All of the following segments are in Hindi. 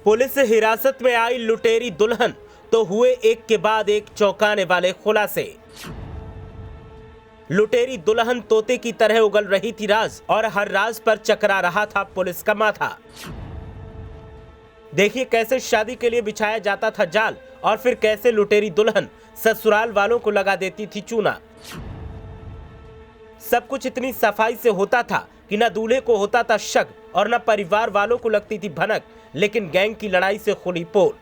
पुलिस हिरासत में आई लुटेरी दुल्हन तो हुए एक के बाद एक चौंकाने वाले खुलासे। लुटेरी दुल्हन तोते की तरह उगल रही थी राज और हर राज पर चकरा रहा था पुलिस का माथा। देखिए कैसे शादी के लिए बिछाया जाता था जाल और फिर कैसे लुटेरी दुल्हन ससुराल वालों को लगा देती थी चूना। सब कुछ इतनी सफाई से होता था कि न दूल्हे को होता था शक और न परिवार वालों को लगती थी भनक, लेकिन गैंग की लड़ाई से खुली पोल।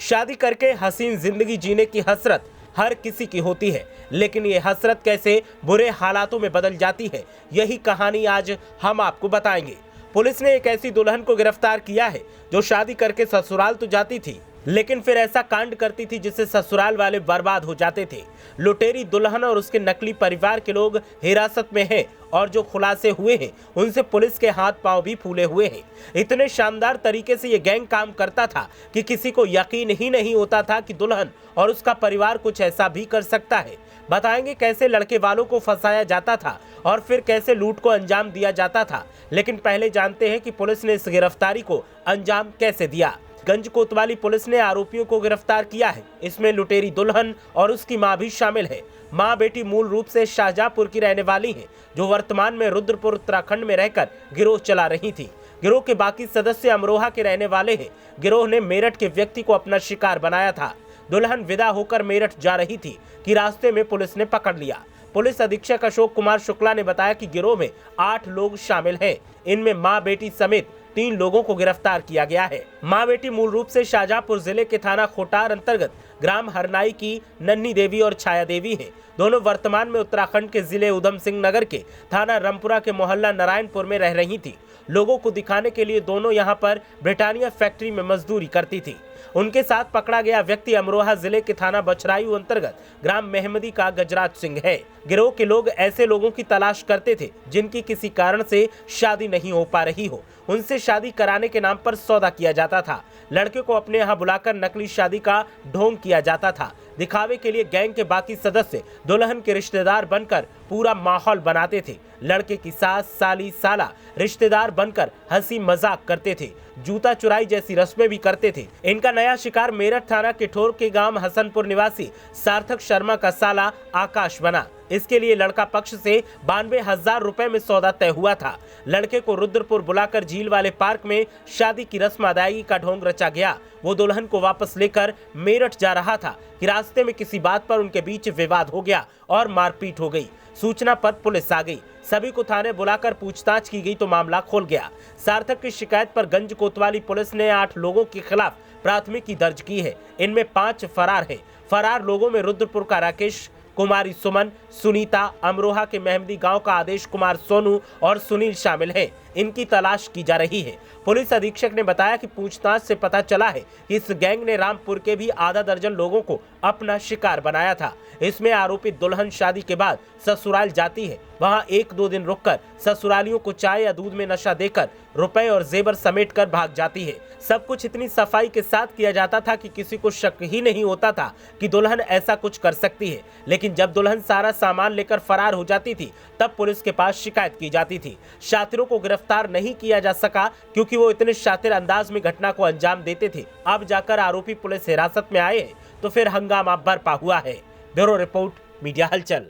शादी करके हसीन जिंदगी जीने की हसरत हर किसी की होती है, लेकिन ये हसरत कैसे बुरे हालातों में बदल जाती है, यही कहानी आज हम आपको बताएंगे। पुलिस ने एक ऐसी दुल्हन को गिरफ्तार किया है जो शादी करके ससुराल तो जाती थी, लेकिन फिर ऐसा कांड करती थी जिससे ससुराल वाले बर्बाद हो जाते थे। लुटेरी दुल्हन और उसके नकली परिवार के लोग हिरासत में हैं और जो खुलासे हुए हैं उनसे पुलिस के हाथ पांव भी फूले हुए हैं। इतने शानदार तरीके से ये गैंग काम करता था कि किसी को यकीन ही नहीं होता था कि दुल्हन और उसका परिवार कुछ ऐसा भी कर सकता है। बताएंगे कैसे लड़के वालों को फंसाया जाता था और फिर कैसे लूट को अंजाम दिया जाता था। लेकिन पहले जानते हैं कि पुलिस ने इस गिरफ्तारी को अंजाम कैसे दिया। गंज कोतवाली पुलिस ने आरोपियों को गिरफ्तार किया है। इसमें लुटेरी दुल्हन और उसकी मां भी शामिल है। मां बेटी मूल रूप से शाहजहांपुर की रहने वाली हैं, जो वर्तमान में रुद्रपुर उत्तराखंड में रहकर गिरोह चला रही थी। गिरोह के बाकी सदस्य अमरोहा के रहने वाले हैं। गिरोह ने मेरठ के व्यक्ति को अपना शिकार बनाया था। दुल्हन विदा होकर मेरठ जा रही थी कि रास्ते में पुलिस ने पकड़ लिया। पुलिस अधीक्षक अशोक कुमार शुक्ला ने बताया कि गिरोह में 8 लोग शामिल हैं। इनमें मां बेटी समेत 3 लोगों को गिरफ्तार किया गया है। मां बेटी मूल रूप से शाहजहांपुर जिले के थाना खोटार अंतर्गत ग्राम हरनाई की नन्ही देवी और छाया देवी हैं। दोनों वर्तमान में उत्तराखंड के जिले उधम सिंह नगर के थाना रामपुरा के मोहल्ला नारायणपुर में रह रही थी। लोगों को दिखाने के लिए दोनों यहां पर ब्रिटानिया फैक्ट्री में मजदूरी करती थी। उनके साथ पकड़ा गया व्यक्ति अमरोहा जिले के थाना बछरायू अंतर्गत ग्राम मेहमदी का गजराज सिंह है। गिरोह के लोग ऐसे लोगों की तलाश करते थे जिनकी किसी कारण से शादी नहीं हो पा रही हो। उनसे शादी कराने के नाम पर सौदा किया जाता था। लड़के को अपने यहाँ बुलाकर नकली शादी का ढोंग किया जाता था। दिखावे के लिए गैंग के बाकी सदस्य दुल्हन के रिश्तेदार बनकर पूरा माहौल बनाते थे। लड़के की सास, साली, साला रिश्तेदार बनकर हंसी मजाक करते थे। जूता चुराई जैसी रस्में भी करते थे। इनका नया शिकार मेरठ थाना किठोर के गांव हसनपुर निवासी सार्थक शर्मा का साला आकाश बना। इसके लिए लड़का पक्ष से 92,000 रुपए में सौदा तय हुआ था। लड़के को रुद्रपुर बुलाकर झील वाले पार्क में शादी की रस्म अदायगी का ढोंग रचा गया। वो दुल्हन को वापस लेकर मेरठ जा रहा था कि रास्ते में किसी बात पर उनके बीच विवाद हो गया और मारपीट हो गई। सूचना पर पुलिस आ गई। सभी को थाने बुलाकर पूछताछ की गई तो मामला खुल गया। सार्थक की शिकायत पर गंज कोतवाली पुलिस ने 8 लोगों के खिलाफ प्राथमिकी दर्ज की है। इनमें 5 फरार हैं। फरार लोगों में रुद्रपुर का राकेश, कुमारी सुमन, सुनीता, अमरोहा के मेहमदी गांव का आदेश कुमार सोनू और सुनील शामिल हैं। इनकी तलाश की जा रही है। पुलिस अधीक्षक ने बताया कि पूछताछ से पता चला है कि इस गैंग ने रामपुर के भी आधा दर्जन लोगों को अपना शिकार बनाया था। इसमें आरोपित दुल्हन शादी के बाद ससुराल जाती है, वहां 1-2 दिन रुककर ससुरालियों को चाय या दूध में नशा देकर रुपए और जेवर समेट कर भाग जाती है। सब कुछ इतनी सफाई के साथ किया जाता था कि किसी को शक ही नहीं होता था कि दुल्हन ऐसा कुछ कर सकती है। लेकिन जब दुल्हन सारा सामान लेकर फरार हो जाती थी तब पुलिस के पास शिकायत की जाती थी। शातिरों को गिरफ्तार नहीं किया जा सका क्योंकि वो इतने शातिर अंदाज में घटना को अंजाम देते थे। अब जाकर आरोपी पुलिस हिरासत में आए हैं तो फिर हंगामा बरपा हुआ है। ब्यूरो रिपोर्ट, मीडिया हलचल।